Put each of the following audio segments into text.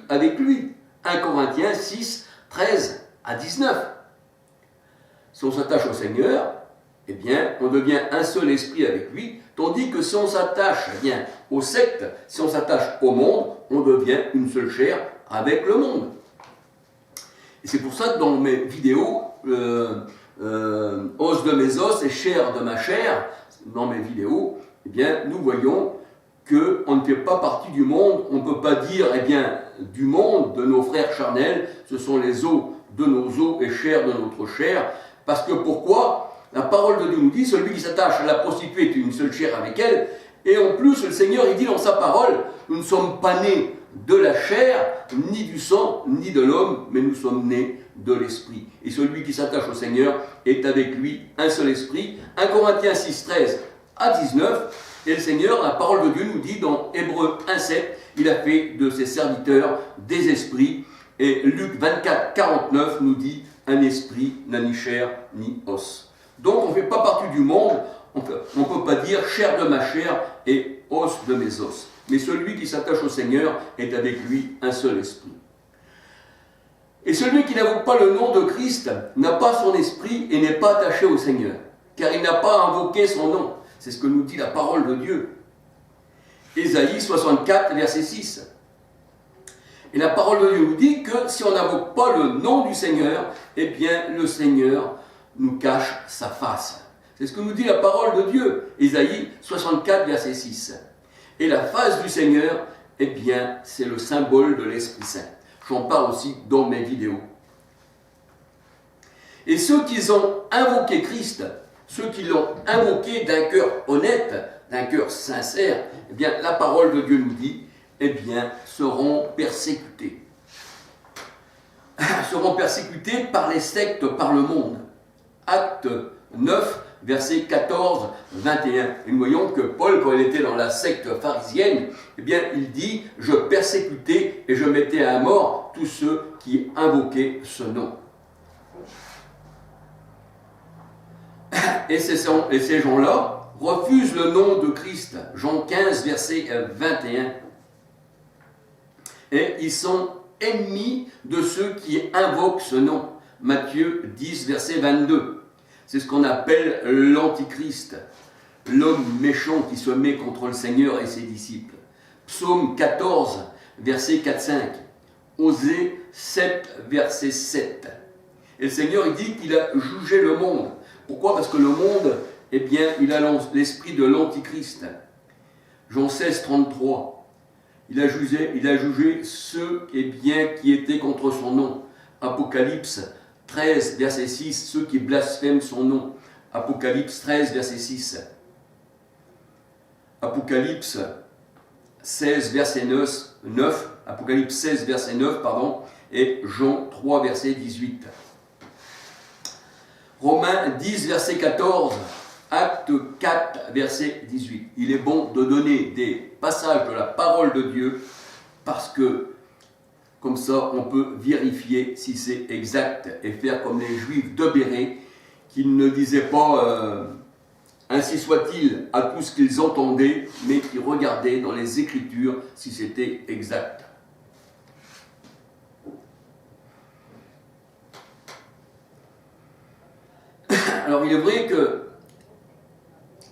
avec lui. 1 Corinthiens 6, 13 à 19. Si on s'attache au Seigneur, eh bien, on devient un seul esprit avec lui, tandis que si on s'attache aux sectes, si on s'attache au monde, on devient une seule chair avec le monde. Et c'est pour ça que dans mes vidéos, os de mes os et chair de ma chair, dans mes vidéos, eh bien, nous voyons qu'on ne fait pas partie du monde, on ne peut pas dire, eh bien, du monde, de nos frères charnels, ce sont les os de nos os et chair de notre chair, parce que pourquoi ? La parole de Dieu nous dit, celui qui s'attache à la prostituée est une seule chair avec elle, et en plus, le Seigneur, il dit dans sa parole, nous ne sommes pas nés de la chair, ni du sang, ni de l'homme, mais nous sommes nés de l'esprit. Et celui qui s'attache au Seigneur est avec lui un seul esprit. 1 Corinthiens 6, 13 à 19, et le Seigneur, la parole de Dieu nous dit dans Hébreux 1, 7, il a fait de ses serviteurs des esprits. Et Luc 24, 49 nous dit, un esprit n'a ni chair ni os. Donc on ne fait pas partie du monde, on ne peut pas dire chair de ma chair et os de mes os. Mais celui qui s'attache au Seigneur est avec lui un seul esprit. Et celui qui n'invoque pas le nom de Christ n'a pas son esprit et n'est pas attaché au Seigneur, car il n'a pas invoqué son nom. C'est ce que nous dit la parole de Dieu. Ésaïe 64, verset 6. Et la parole de Dieu nous dit que si on n'invoque pas le nom du Seigneur, eh bien le Seigneur nous cache sa face. C'est ce que nous dit la parole de Dieu. Ésaïe 64, verset 6. Et la face du Seigneur, eh bien, c'est le symbole de l'Esprit Saint. J'en parle aussi dans mes vidéos. Et ceux qui ont invoqué Christ, ceux qui l'ont invoqué d'un cœur honnête, d'un cœur sincère, eh bien, la parole de Dieu nous dit, eh bien, seront persécutés. Seront persécutés par les sectes, par le monde. Acte 9, versets 14, 21. Et nous voyons que Paul, quand il était dans la secte pharisienne, eh bien, il dit « Je persécutais et je mettais à mort tous ceux qui invoquaient ce nom. » Et ces gens-là refusent le nom de Christ. Jean 15, verset 21. Et ils sont ennemis de ceux qui invoquent ce nom. Matthieu 10, verset 22. C'est ce qu'on appelle l'antichrist, l'homme méchant qui se met contre le Seigneur et ses disciples. Psaume 14, verset 4-5. Osée 7, verset 7. Et le Seigneur, il dit qu'il a jugé le monde. Pourquoi ? Parce que le monde, eh bien, il a l'esprit de l'antichrist. Jean 16, 33. Il a jugé ceux, eh bien, qui étaient contre son nom. Apocalypse 13, verset 6, ceux qui blasphèment son nom. Apocalypse 13, verset 6. Apocalypse 16, verset 9. Apocalypse 16, verset 9, pardon. Et Jean 3, verset 18. Romains 10, verset 14. Acte 4, verset 18. Il est bon de donner des passages de la parole de Dieu parce que comme ça, on peut vérifier si c'est exact et faire comme les Juifs de Bérée qui ne disaient pas ainsi soit-il à tout ce qu'ils entendaient, mais qui regardaient dans les Écritures si c'était exact. Alors il est vrai que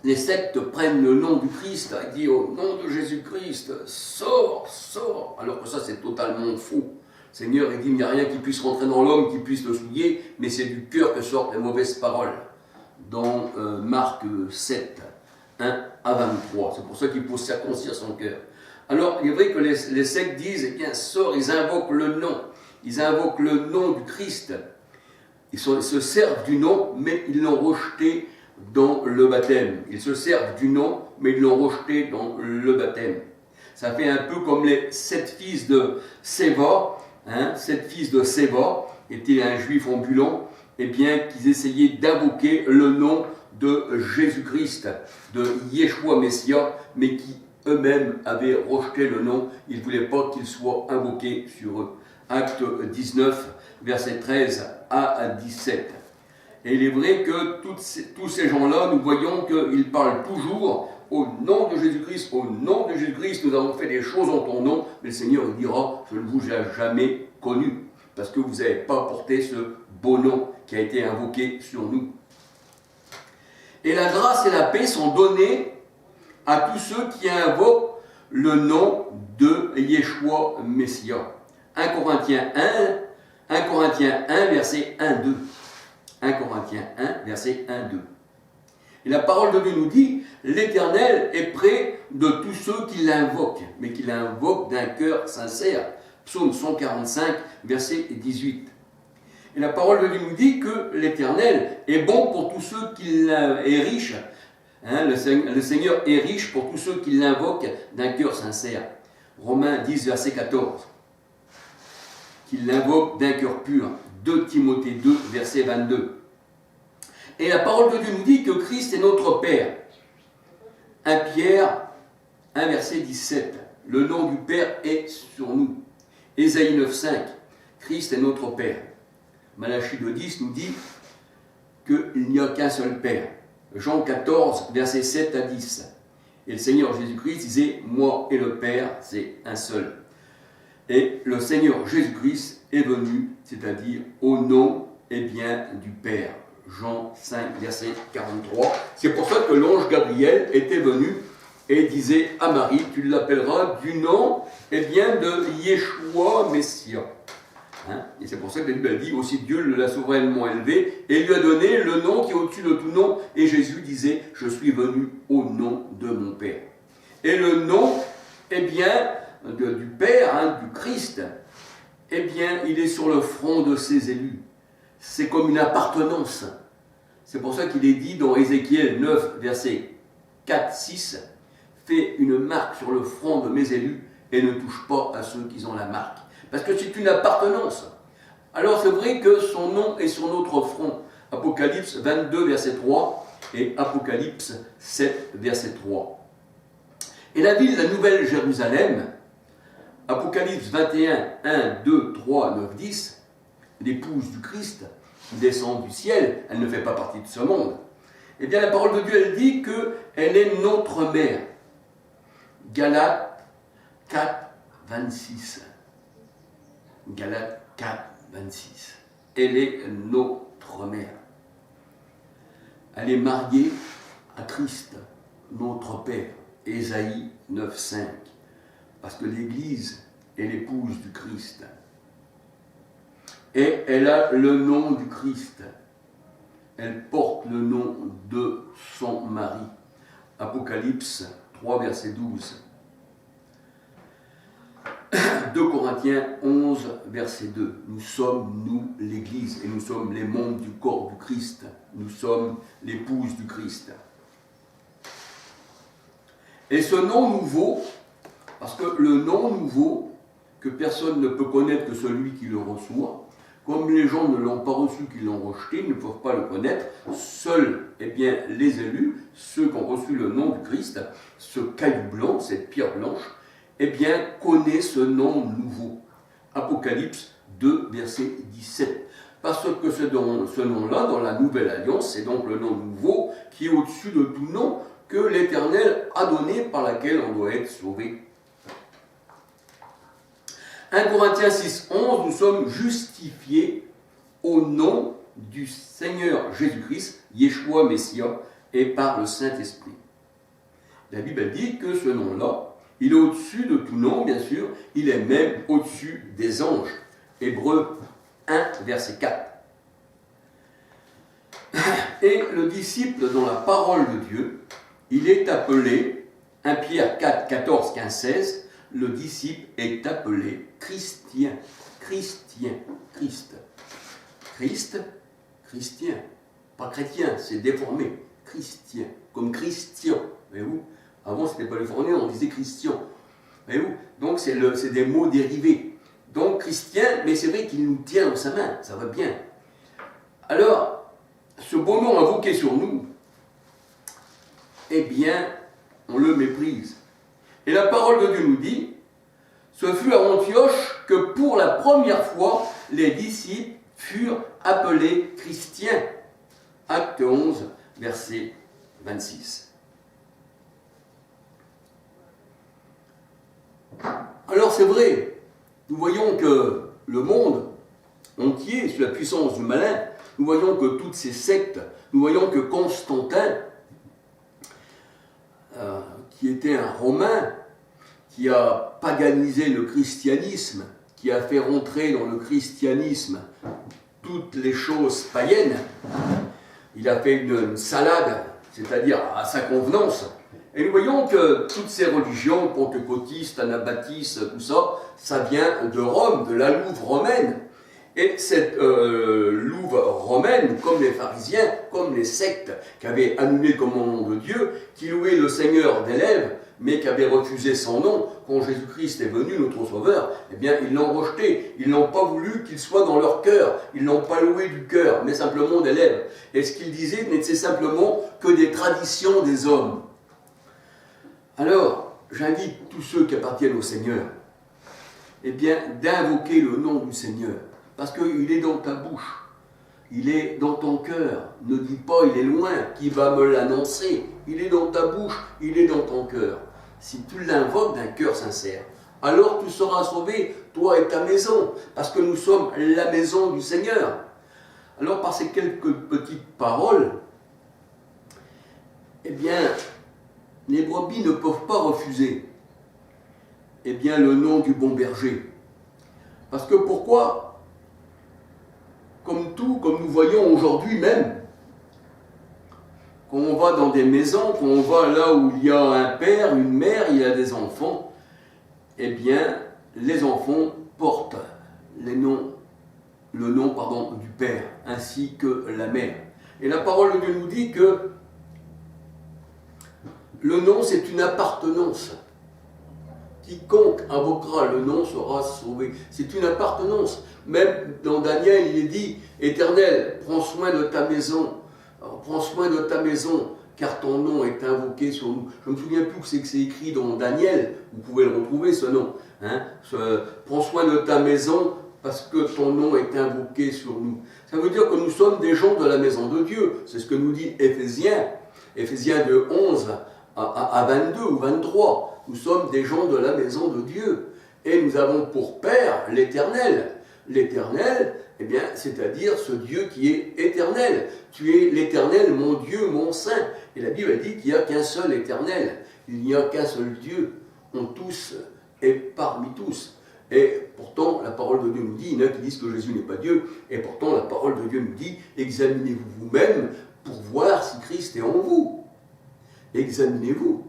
les sectes prennent le nom du Christ et disent au nom de Jésus-Christ, sors, sors, alors que ça c'est totalement faux. Le Seigneur il dit il n'y a rien qui puisse rentrer dans l'homme, qui puisse le souiller, mais c'est du cœur que sortent les mauvaises paroles. Dans Marc 7, 1 à 23. C'est pour ça qu'il faut circoncire son cœur. Alors il est vrai que les sectes disent, eh bien sors, ils invoquent le nom. Ils invoquent le nom du Christ. Ils se servent du nom, mais ils l'ont rejeté dans le baptême. Ils se servent du nom, mais ils l'ont rejeté dans le baptême. Ça fait un peu comme les 7 fils de Séva. 7 fils de Séva étaient un juif ambulant, et bien qu'ils essayaient d'invoquer le nom de Jésus-Christ, de Yeshua Messia, mais qui eux-mêmes avaient rejeté le nom. Ils ne voulaient pas qu'il soit invoqué sur eux. Acte 19, versets 13 à 17. Et il est vrai que tous ces gens-là, nous voyons qu'ils parlent toujours au nom de Jésus-Christ, au nom de Jésus-Christ, nous avons fait des choses en ton nom, mais le Seigneur dira, je ne vous ai jamais connu, parce que vous n'avez pas porté ce beau nom qui a été invoqué sur nous. Et la grâce et la paix sont données à tous ceux qui invoquent le nom de Yeshua Messia. 1 Corinthiens 1, verset 1-2. 1 Corinthiens 1, verset 1-2. Et la parole de Dieu nous dit, l'Éternel est près de tous ceux qui l'invoquent, mais qui l'invoquent d'un cœur sincère. Psaume 145, verset 18. Et la parole de Dieu nous dit que l'Éternel est bon pour tous ceux qui est riche. Le Seigneur est riche pour tous ceux qui l'invoquent d'un cœur sincère. Romains 10, verset 14. Qu'il l'invoque d'un cœur pur. 2 Timothée 2, verset 22. Et la parole de Dieu nous dit que Christ est notre Père. 1 Pierre 1, verset 17. Le nom du Père est sur nous. Ésaïe 9, 5. Christ est notre Père. Malachie 2, 10 nous dit qu'il n'y a qu'un seul Père. Jean 14, verset 7 à 10. Et le Seigneur Jésus-Christ disait, moi et le Père, c'est un seul. Et le Seigneur Jésus-Christ est venu, c'est-à-dire au nom du Père. Jean 5, verset 43. C'est pour ça que l'ange Gabriel était venu et disait à Marie, tu l'appelleras du nom de Yeshua Messia. Et c'est pour ça que la Bible dit aussi Dieu l'a souverainement élevé et lui a donné le nom qui est au-dessus de tout nom. Et Jésus disait, je suis venu au nom de mon Père. Et le nom, du Père, du Christ, il est sur le front de ses élus. C'est comme une appartenance. C'est pour ça qu'il est dit dans Ézéchiel 9, verset 4-6, fais une marque sur le front de mes élus et ne touche pas à ceux qui ont la marque. Parce que c'est une appartenance. Alors c'est vrai que son nom est sur notre front. Apocalypse 22, verset 3 et Apocalypse 7, verset 3. Et la ville de la Nouvelle Jérusalem, Apocalypse 21, 1, 2, 3, 9, 10, l'épouse du Christ, qui descend du ciel, elle ne fait pas partie de ce monde. Eh bien, la parole de Dieu, elle dit qu'elle est notre mère. Galates 4, 26. Galates 4, 26. Elle est notre mère. Elle est mariée à Christ, notre Père. Ésaïe 9, 5. Parce que l'Église est l'épouse du Christ. Et elle a le nom du Christ. Elle porte le nom de son mari. Apocalypse 3, verset 12. 2 Corinthiens 11, verset 2. Nous sommes, nous, l'Église, et nous sommes les membres du corps du Christ. Nous sommes l'épouse du Christ. Et ce nom nouveau, parce que le nom nouveau, que personne ne peut connaître que celui qui le reçoit, comme les gens ne l'ont pas reçu, qui l'ont rejeté, ils ne peuvent pas le connaître, seuls les élus, ceux qui ont reçu le nom du Christ, ce caillou blanc, cette pierre blanche, connaissent ce nom nouveau. Apocalypse 2, verset 17. Parce que ce nom-là, dans la Nouvelle Alliance, c'est donc le nom nouveau qui est au-dessus de tout nom que l'Éternel a donné, par laquelle on doit être sauvé. 1 Corinthiens 6, 11, nous sommes justifiés au nom du Seigneur Jésus-Christ, Yeshua Messia, et par le Saint-Esprit. La Bible dit que ce nom-là, il est au-dessus de tout nom, bien sûr, il est même au-dessus des anges. Hébreux 1, verset 4. Et le disciple dans la parole de Dieu, il est appelé, 1 Pierre 4, 14, 15, 16, le disciple est appelé Christien. Christien, Christ. Christ, Christien. Pas chrétien, c'est déformé. Christien, comme Christian. Voyez-vous? Avant, ce n'était pas déformé, on disait Christian. Voyez-vous? Donc, c'est des mots dérivés. Donc, Christien, mais c'est vrai qu'il nous tient dans sa main, ça va bien. Alors, ce beau nom invoqué sur nous, on le méprise. Et la parole de Dieu nous dit, ce fut à Antioche que pour la première fois, les disciples furent appelés chrétiens. Acte 11, verset 26. Alors c'est vrai, nous voyons que le monde entier, sous la puissance du malin, nous voyons que toutes ces sectes, nous voyons que Constantin, qui était un Romain, qui a paganisé le christianisme, qui a fait rentrer dans le christianisme toutes les choses païennes, il a fait une salade, c'est-à-dire à sa convenance. Et nous voyons que toutes ces religions, pentecôtistes, anabaptistes, tout ça, ça vient de Rome, de la louve romaine. Et cette louve romaine, comme les pharisiens, comme les sectes qui avaient annulé le commandement de Dieu, qui louaient le Seigneur d'élèves, mais qui avaient refusé son nom, quand Jésus-Christ est venu, notre Sauveur, eh bien, ils l'ont rejeté. Ils n'ont pas voulu qu'il soit dans leur cœur. Ils n'ont pas loué du cœur, mais simplement des lèvres. Et ce qu'ils disaient n'était simplement que des traditions des hommes. Alors, j'invite tous ceux qui appartiennent au Seigneur, eh bien, d'invoquer le nom du Seigneur. Parce qu'il est dans ta bouche, il est dans ton cœur. Ne dis pas, il est loin, qui va me l'annoncer. Il est dans ta bouche, il est dans ton cœur. Si tu l'invoques d'un cœur sincère, alors tu seras sauvé, toi et ta maison, parce que nous sommes la maison du Seigneur. Alors, par ces quelques petites paroles, eh bien, les brebis ne peuvent pas refuser, eh bien, le nom du bon berger. Parce que pourquoi ? Comme tout, comme nous voyons aujourd'hui même, quand on va dans des maisons, quand on va là où il y a un père, une mère, il y a des enfants, eh bien, les enfants portent le nom du père, ainsi que la mère. Et la parole de Dieu nous dit que le nom, c'est une appartenance. Quiconque invoquera le nom sera sauvé. C'est une appartenance. Même dans Daniel, il est dit, Éternel, prends soin de ta maison. Alors, prends soin de ta maison, car ton nom est invoqué sur nous. Je ne me souviens plus que c'est écrit dans Daniel. Vous pouvez le retrouver, ce nom. Prends soin de ta maison, parce que ton nom est invoqué sur nous. Ça veut dire que nous sommes des gens de la maison de Dieu. C'est ce que nous dit Éphésiens. Éphésiens de 11 à 22 ou 23. Nous sommes des gens de la maison de Dieu. Et nous avons pour Père l'Éternel. L'Éternel, eh bien, c'est-à-dire ce Dieu qui est éternel. Tu es l'Éternel, mon Dieu, mon Saint. Et la Bible dit qu'il n'y a qu'un seul Éternel. Il n'y a qu'un seul Dieu. On tous est parmi tous. Et pourtant, la parole de Dieu nous dit, il y en a qui disent que Jésus n'est pas Dieu. Et pourtant, la parole de Dieu nous dit, examinez-vous vous-même pour voir si Christ est en vous. Examinez-vous.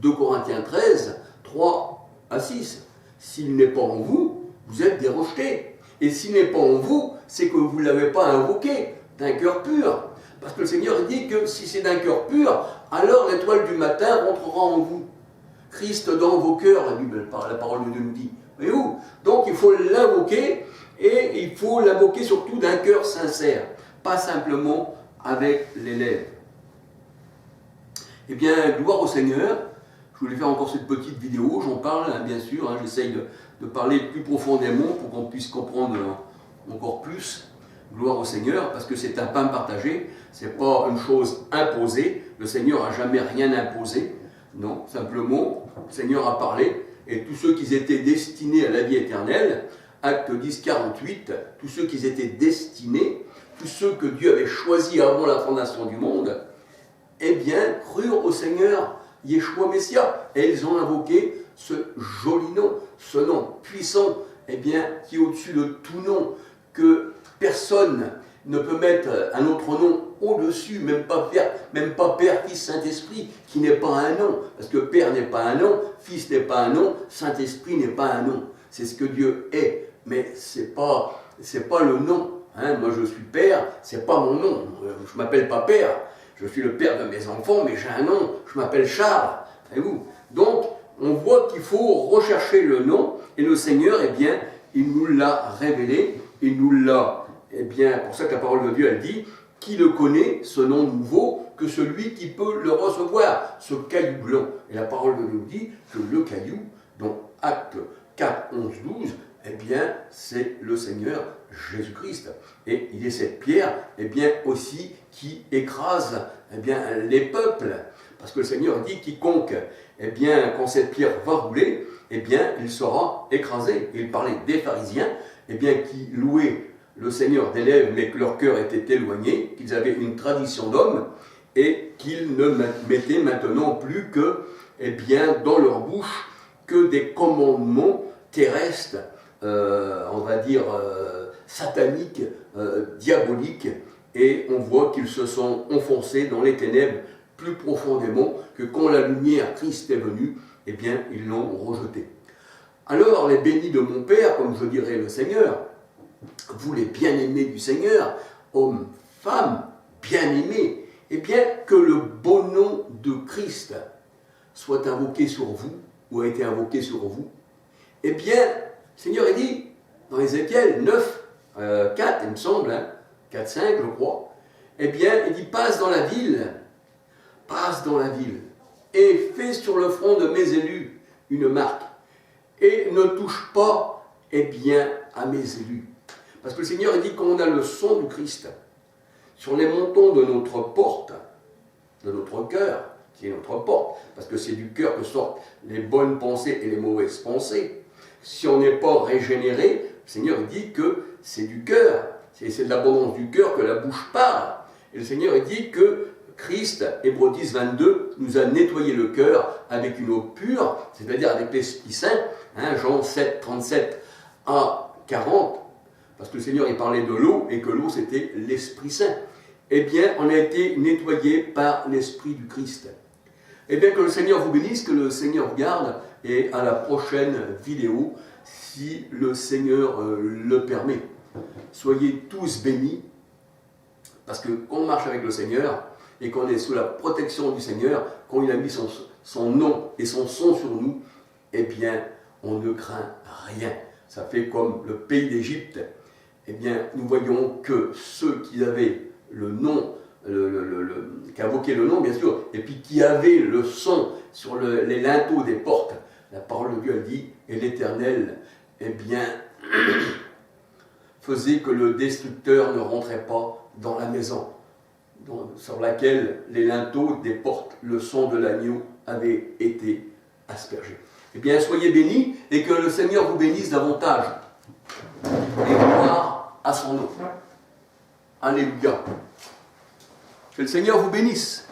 2 Corinthiens 13, 3 à 6. S'il n'est pas en vous, vous êtes des rejetés. Et s'il n'est pas en vous, c'est que vous ne l'avez pas invoqué d'un cœur pur. Parce que le Seigneur dit que si c'est d'un cœur pur, alors l'étoile du matin rentrera en vous. Christ dans vos cœurs, la Bible, la parole de Dieu nous dit. Voyez-vous ? Donc il faut l'invoquer, et il faut l'invoquer surtout d'un cœur sincère, pas simplement avec les lèvres. Eh bien, gloire au Seigneur. Je voulais faire encore cette petite vidéo, j'en parle, bien sûr, j'essaye de parler plus profondément pour qu'on puisse comprendre encore plus. Gloire au Seigneur, parce que c'est un pain partagé, ce n'est pas une chose imposée. Le Seigneur n'a jamais rien imposé. Non, simplement, le Seigneur a parlé, et tous ceux qui étaient destinés à la vie éternelle, Acte 10, 48, tous ceux qui étaient destinés, tous ceux que Dieu avait choisis avant la fondation du monde, eh bien, crurent au Seigneur Yeshua Messia, et ils ont invoqué ce joli nom, ce nom puissant, eh bien, qui est au-dessus de tout nom, que personne ne peut mettre un autre nom au-dessus, même pas Père, Fils, Saint-Esprit, qui n'est pas un nom, parce que Père n'est pas un nom, Fils n'est pas un nom, Saint-Esprit n'est pas un nom. C'est ce que Dieu est, mais c'est pas le nom. Moi je suis Père, c'est pas mon nom, je m'appelle pas Père. Je suis le père de mes enfants, mais j'ai un nom, je m'appelle Charles. Voyez-vous ? Donc, on voit qu'il faut rechercher le nom, et le Seigneur, eh bien, il nous l'a révélé, il nous l'a, eh bien, pour ça que la parole de Dieu, elle dit, qui le connaît, ce nom nouveau, que celui qui peut le recevoir, ce caillou blanc. Et la parole de Dieu nous dit que le caillou, dans Acte 4, 11, 12, eh bien, c'est le Seigneur Jésus-Christ. Et il est cette pierre, eh bien, aussi qui écrase, eh bien, les peuples. Parce que le Seigneur dit, quiconque, eh bien, quand cette pierre va rouler, eh bien, il sera écrasé. Et il parlait des pharisiens, eh bien, qui louaient le Seigneur des lèvres, mais que leur cœur était éloigné, qu'ils avaient une tradition d'homme, et qu'ils ne mettaient maintenant plus que, eh bien, dans leur bouche, que des commandements terrestres, on va dire sataniques, diaboliques, et on voit qu'ils se sont enfoncés dans les ténèbres plus profondément que quand la lumière Christ est venue, eh bien, ils l'ont rejeté. Alors, les bénis de mon Père, comme je dirais le Seigneur, vous les bien-aimés du Seigneur, hommes, femmes, bien-aimés, eh bien, que le beau nom de Christ soit invoqué sur vous, ou a été invoqué sur vous, eh bien, le Seigneur a dit, dans Ézéchiel 9, 4, il me semble, 4, 5, je crois, eh bien, il dit, passe dans la ville, et fais sur le front de mes élus une marque, et ne touche pas, eh bien, à mes élus. Parce que le Seigneur a dit qu'on a le sang du Christ sur les montants de notre porte, de notre cœur, qui est notre porte, parce que c'est du cœur que sortent les bonnes pensées et les mauvaises pensées. Si on n'est pas régénéré, le Seigneur dit que c'est du cœur, c'est de l'abondance du cœur que la bouche parle. Et le Seigneur dit que Christ, Hébreux 10, 22, nous a nettoyé le cœur avec une eau pure, c'est-à-dire avec l'Esprit Saint, Jean 7, 37 à 40, parce que le Seigneur il parlait de l'eau, et que l'eau c'était l'Esprit Saint. Eh bien, on a été nettoyé par l'Esprit du Christ. Eh bien, que le Seigneur vous bénisse, que le Seigneur vous garde, et à la prochaine vidéo, si le Seigneur le permet. Soyez tous bénis, parce que quand on marche avec le Seigneur, et qu'on est sous la protection du Seigneur, quand il a mis son nom et son sang sur nous, eh bien, on ne craint rien. Ça fait comme le pays d'Égypte. Eh bien, nous voyons que ceux qui avaient le nom, qui invoquaient le nom, bien sûr, et puis qui avaient le sang sur les linteaux des portes, la parole de Dieu a dit, et l'Éternel, eh bien, faisait que le destructeur ne rentrait pas dans la maison, sur laquelle les linteaux des portes, le sang de l'agneau avait été aspergé. Eh bien, soyez bénis, et que le Seigneur vous bénisse davantage. Et gloire à son nom. Alléluia. Que le Seigneur vous bénisse.